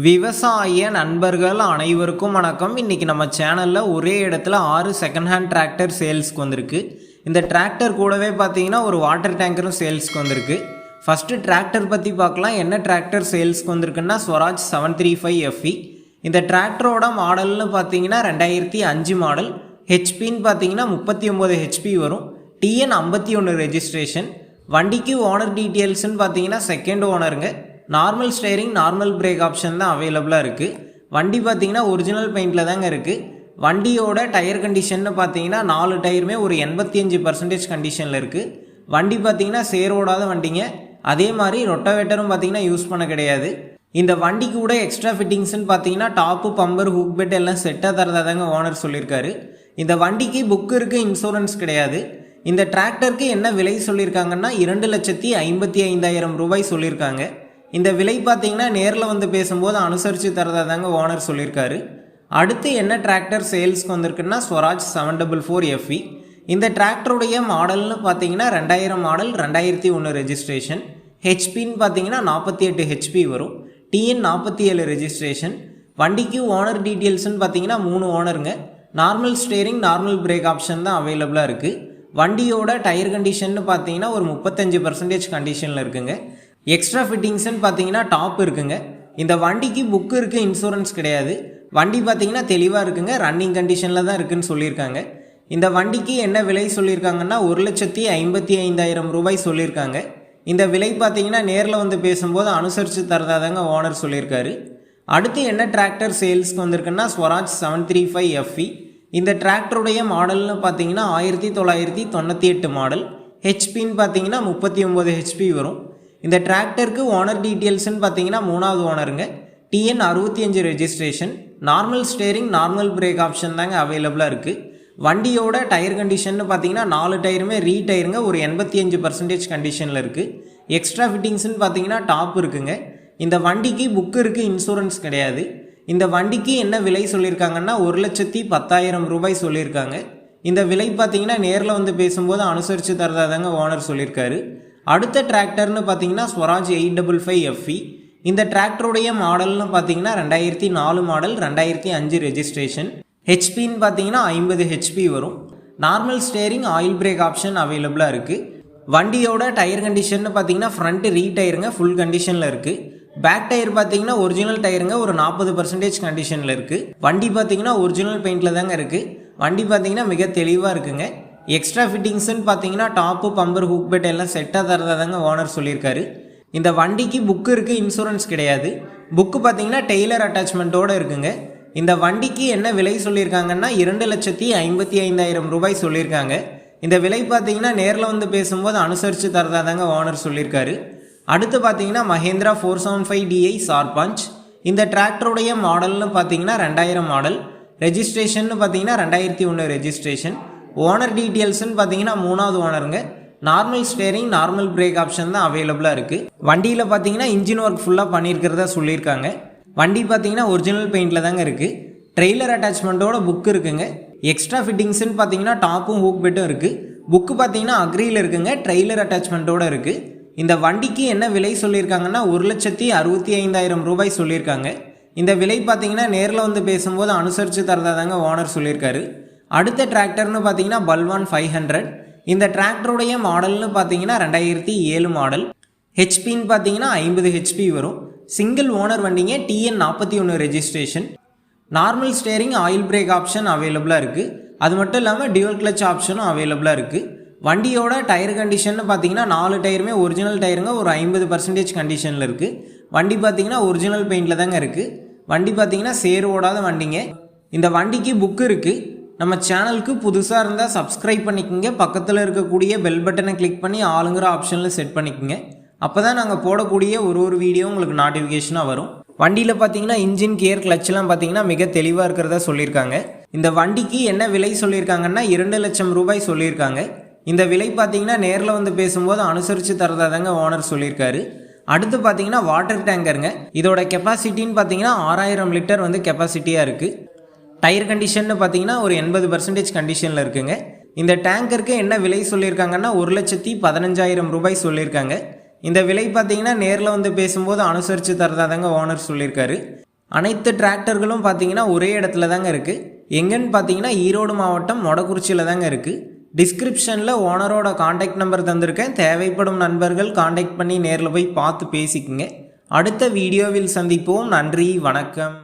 விவசாய நண்பர்கள் அனைவருக்கும் வணக்கம். இன்றைக்கி நம்ம சேனலில் ஒரே இடத்துல 6 செகண்ட் ஹேண்ட் டிராக்டர் சேல்ஸ்க்கு வந்திருக்கு. இந்த டிராக்டர் கூடவே பார்த்தீங்கன்னா ஒரு வாட்டர் டேங்கரும் சேல்ஸ்க்கு வந்திருக்கு. ஃபஸ்ட்டு டிராக்டர் பற்றி பார்க்கலாம். என்ன டிராக்டர் சேல்ஸ்க்கு வந்திருக்குன்னா ஸ்வராஜ் 735 FE. இந்த டிராக்டரோட மாடல்னு பார்த்தீங்கன்னா 2005 மாடல். ஹெச்பின்னு பார்த்தீங்கன்னா 39 HP வரும். TN 51 registration. வண்டிக்கு ஓனர் டீட்டெயில்ஸ்ன்னு பார்த்தீங்கன்னா செகண்ட் ஓனருங்க. Normal steering normal brake option தான் அவைலபிளாக இருக்குது. வண்டி பார்த்திங்கன்னா ஒரிஜினல் பெயிண்டில் தாங்க இருக்குது. வண்டியோட டயர் கண்டிஷன்னு பார்த்தீங்கன்னா 4 டயருமே ஒரு 85% கண்டிஷனில் இருக்குது. வண்டி பார்த்திங்கன்னா சேரோடாத வண்டிங்க. அதே மாதிரி ரொட்டவேட்டரும் பார்த்திங்கன்னா யூஸ் பண்ண கிடையாது. இந்த வண்டிக்கு கூட எக்ஸ்ட்ரா ஃபிட்டிங்ஸ்ன்னு பார்த்தீங்கன்னா டாப்பு பம்பர் ஹூக் பெட் எல்லாம் செட்டாக தரதா தாங்க ஓனர் சொல்லியிருக்காரு. இந்த வண்டிக்கு புக்கு இருக்குது, இன்சூரன்ஸ் கிடையாது. இந்த டிராக்டருக்கு என்ன விலை சொல்லியிருக்காங்கன்னா 2,55,000 ரூபாய் சொல்லியிருக்காங்க. இந்த விலை பார்த்தீங்கன்னா நேரில் வந்து பேசும்போது அனுசரித்து தரதா தாங்க ஓனர் சொல்லியிருக்காரு. அடுத்து என்ன டிராக்டர் சேல்ஸ்க்கு வந்திருக்குன்னா ஸ்வராஜ் 744 FE. இந்த டிராக்டருடைய மாடல்னு பார்த்தீங்கன்னா 2000 மாடல், 2001 ரெஜிஸ்ட்ரேஷன். ஹெச்பின்னு பார்த்தீங்கன்னா 48 HP வரும். TN 47 registration. வண்டிக்கு ஓனர் டீட்டெயில்ஸ்ன்னு பார்த்தீங்கன்னா 3 ஓனருங்க. Normal steering normal brake option தான் அவைலபிளாக இருக்குது. வண்டியோட டயர் கண்டிஷன்னு பார்த்தீங்கன்னா ஒரு 35% கண்டிஷனில் இருக்குங்க. எக்ஸ்ட்ரா ஃபிட்டிங்ஸ்ன்னு பார்த்தீங்கன்னா டாப் இருக்குங்க. இந்த வண்டிக்கு புக்கு இருக்குது, இன்சூரன்ஸ் கிடையாது. வண்டி பார்த்தீங்கன்னா தெளிவாக இருக்குங்க, ரன்னிங் கண்டிஷனில் தான் இருக்குதுன்னு சொல்லியிருக்காங்க. இந்த வண்டிக்கு என்ன விலை சொல்லியிருக்காங்கன்னா 1,55,000 ரூபாய் சொல்லியிருக்காங்க. இந்த விலை பார்த்தீங்கன்னா நேரில் வந்து பேசும்போது அனுசரித்து தரதாதாங்க ஓனர் சொல்லியிருக்காரு. அடுத்து என்ன டிராக்டர் சேல்ஸ்க்கு வந்திருக்குன்னா ஸ்வராஜ் 735 FE. இந்த டிராக்டருடைய மாடல்னு பார்த்தீங்கன்னா 1998 மாடல். ஹெச்பின்னு பார்த்தீங்கன்னா 39 HP வரும். இந்த டிராக்டருக்கு ஓனர் டீட்டெயில்ஸ்ன்னு பார்த்தீங்கன்னா 3வது ஓனருங்க. TN 65 registration. Normal steering normal brake option தாங்க அவைலபிளாக இருக்குது. வண்டியோட டயர் கண்டிஷன்னு பார்த்தீங்கன்னா 4 டயருமே ரீடயருங்க, ஒரு 85% கண்டிஷனில் இருக்குது. எக்ஸ்ட்ரா ஃபிட்டிங்ஸ்ன்னு பார்த்தீங்கன்னா டாப் இருக்குங்க. இந்த வண்டிக்கு புக்கு இருக்குது, இன்சூரன்ஸ் கிடையாது. இந்த வண்டிக்கு என்ன விலை சொல்லியிருக்காங்கன்னா 1,10,000 ரூபாய் சொல்லியிருக்காங்க. இந்த விலை பார்த்தீங்கன்னா நேரில் வந்து பேசும்போது அனுசரித்து தரதா தாங்க ஓனர் சொல்லியிருக்காரு. அடுத்த டிராக்டர்னு பார்த்தீங்கன்னா ஸ்வராஜ் 855 FE. இந்த டிராக்டருடைய மாடல்னு பார்த்தீங்கன்னா 2004 மாடல், 2005 ரெஜிஸ்ட்ரேஷன். ஹெச்பின்னு பார்த்தீங்கன்னா 50 HP வரும். Normal steering oil break option அவைலபிளாக இருக்குது. வண்டியோட டயர் கண்டிஷன்னு பார்த்தீங்கன்னா ஃப்ரண்ட் ரீடயருங்க, ஃபுல் கண்டிஷனில் இருக்குது. பேக் டயர் பார்த்தீங்கன்னா ஒரிஜினல் டயருங்க, ஒரு 40% கண்டிஷனில் இருக்குது. வண்டி பார்த்தீங்கன்னா ஒரிஜினல் பெயிண்டில் தாங்க இருக்குது. வண்டி பார்த்தீங்கன்னா மிக தெளிவாக இருக்குங்க. எக்ஸ்ட்ரா ஃபிட்டிங்ஸ்ன்னு பார்த்தீங்கன்னா டாப்பு பம்பர் ஹூக் பெட் எல்லாம் செட்டாக தரதா தாங்க ஓனர் சொல்லியிருக்காரு. இந்த வண்டிக்கு புக்கு இருக்குது, இன்சூரன்ஸ் கிடையாது. புக்கு பார்த்தீங்கன்னா டெய்லர் அட்டாச்மெண்ட்டோடு இருக்குங்க. இந்த வண்டிக்கு என்ன விலை சொல்லியிருக்காங்கன்னா 2,55,000 ரூபாய் சொல்லியிருக்காங்க. இந்த விலை பார்த்தீங்கன்னா நேரில் வந்து பேசும்போது அனுசரித்து தரதா தாங்க ஓனர் சொல்லியிருக்காரு. அடுத்து பார்த்தீங்கன்னா மஹேந்திரா 475DI சார்பாஞ்ச். இந்த டிராக்டருடைய மாடல்னு பார்த்தீங்கன்னா 2000 மாடல். ரெஜிஸ்ட்ரேஷன்னு பார்த்தீங்கன்னா 2001 ரெஜிஸ்ட்ரேஷன். ஓனர் டீட்டெயில்ஸ்ன்னு பார்த்தீங்கன்னா 3வது ஓனருங்க. Normal steering normal brake option தான் அவைலபிளாக இருக்குது. வண்டியில் பார்த்தீங்கன்னா இன்ஜின் ஒர்க் ஃபுல்லாக பண்ணியிருக்கிறதா சொல்லியிருக்காங்க. வண்டி பார்த்தீங்கன்னா ஒரிஜினல் பெயிண்டில் தாங்க இருக்குது. ட்ரெய்லர் அட்டாச்மெண்ட்டோட புக்கு இருக்குங்க. எக்ஸ்ட்ரா ஃபிட்டிங்ஸ்ன்னு பார்த்தீங்கன்னா டாப்பும் ஹூக் பெட்டும் இருக்குது. புக்கு பார்த்தீங்கன்னா அக்ரியில் இருக்குங்க, ட்ரெய்லர் அட்டாச்மெண்ட்டோடு இருக்குது. இந்த வண்டிக்கு என்ன விலை சொல்லியிருக்காங்கன்னா 1,65,000 ரூபாய் சொல்லியிருக்காங்க. இந்த விலை பார்த்தீங்கன்னா நேரில் வந்து பேசும்போது அனுசரித்து தரதா தாங்க ஓனர் சொல்லியிருக்காரு. அடுத்த டிராக்டர்னு பார்த்தீங்கன்னா பல்வான் 500. இந்த டிராக்டருடைய மாடல்னு பார்த்தீங்கன்னா 2007 மாடல். ஹெச்பின்னு பார்த்தீங்கன்னா 50 HP வரும். சிங்கிள் ஓனர் வண்டிங்க. TN 41 registration. Normal steering oil break option அவைலபிளாக இருக்குது. அது மட்டும் இல்லாமல் டியூவல் கிளச் ஆப்ஷனும் அவைலபிளாக இருக்குது. வண்டியோட டயர் கண்டிஷன்னு பார்த்தீங்கன்னா 4 டயருமே ஒரிஜினல் டயருங்க, ஒரு 50% கண்டிஷனில் இருக்குது. வண்டி பார்த்தீங்கன்னா ஒரிஜினல் பெயிண்டில் தாங்க இருக்குது. வண்டி பார்த்தீங்கன்னா சேர் ஓடாத வண்டிங்க. இந்த வண்டிக்கு புக்கு இருக்குது. நம்ம சேனலுக்கு புதுசாக இருந்தால் சப்ஸ்கிரைப் பண்ணிக்கோங்க. பக்கத்தில் இருக்கக்கூடிய பெல் பட்டனை கிளிக் பண்ணி ஆளுங்கிற ஆப்ஷனில் செட் பண்ணிக்கோங்க. அப்போ தான் நாங்கள் போடக்கூடிய ஒரு வீடியோ உங்களுக்கு நோட்டிஃபிகேஷனாக வரும். வண்டியில் பார்த்தீங்கன்னா இன்ஜின் கியர் கிளச்லாம் பார்த்தீங்கன்னா மிக தெளிவாக இருக்கிறதா சொல்லியிருக்காங்க. இந்த வண்டிக்கு என்ன விலை சொல்லியிருக்காங்கன்னா 2,00,000 ரூபாய் சொல்லியிருக்காங்க. இந்த விலை பார்த்தீங்கன்னா நேரில் வந்து பேசும்போது அனுசரித்து தரதா தாங்க ஓனர் சொல்லியிருக்காரு. அடுத்து பார்த்தீங்கன்னா வாட்டர் டேங்கருங்க. இதோட கெப்பாசிட்டின்னு பார்த்தீங்கன்னா 6000 லிட்டர் வந்து கெப்பாசிட்டியாக இருக்குது. டயர் கண்டிஷன்னு பார்த்தீங்கன்னா ஒரு 80% கண்டிஷனில் இருக்குங்க. இந்த டேங்கருக்கு என்ன விலை சொல்லியிருக்காங்கன்னா 1,15,000 ரூபாய் சொல்லியிருக்காங்க. இந்த விலை பார்த்தீங்கன்னா நேரில் வந்து பேசும்போது அனுசரித்து தரதா தாங்க ஓனர் சொல்லியிருக்காரு. அனைத்து டிராக்டர்களும் பார்த்தீங்கன்னா ஒரே இடத்துல தாங்க இருக்குது. எங்கன்னு பார்த்தீங்கன்னா ஈரோடு மாவட்டம் மொடக்குறிச்சியில் தாங்க இருக்குது. டிஸ்கிரிப்ஷனில் ஓனரோட காண்டாக்ட் நம்பர் தந்திருக்கேன். தேவைப்படும் நண்பர்கள் காண்டாக்ட் பண்ணி நேரில் போய் பார்த்து பேசிக்குங்க. அடுத்த வீடியோவில் சந்திப்போம். நன்றி, வணக்கம்.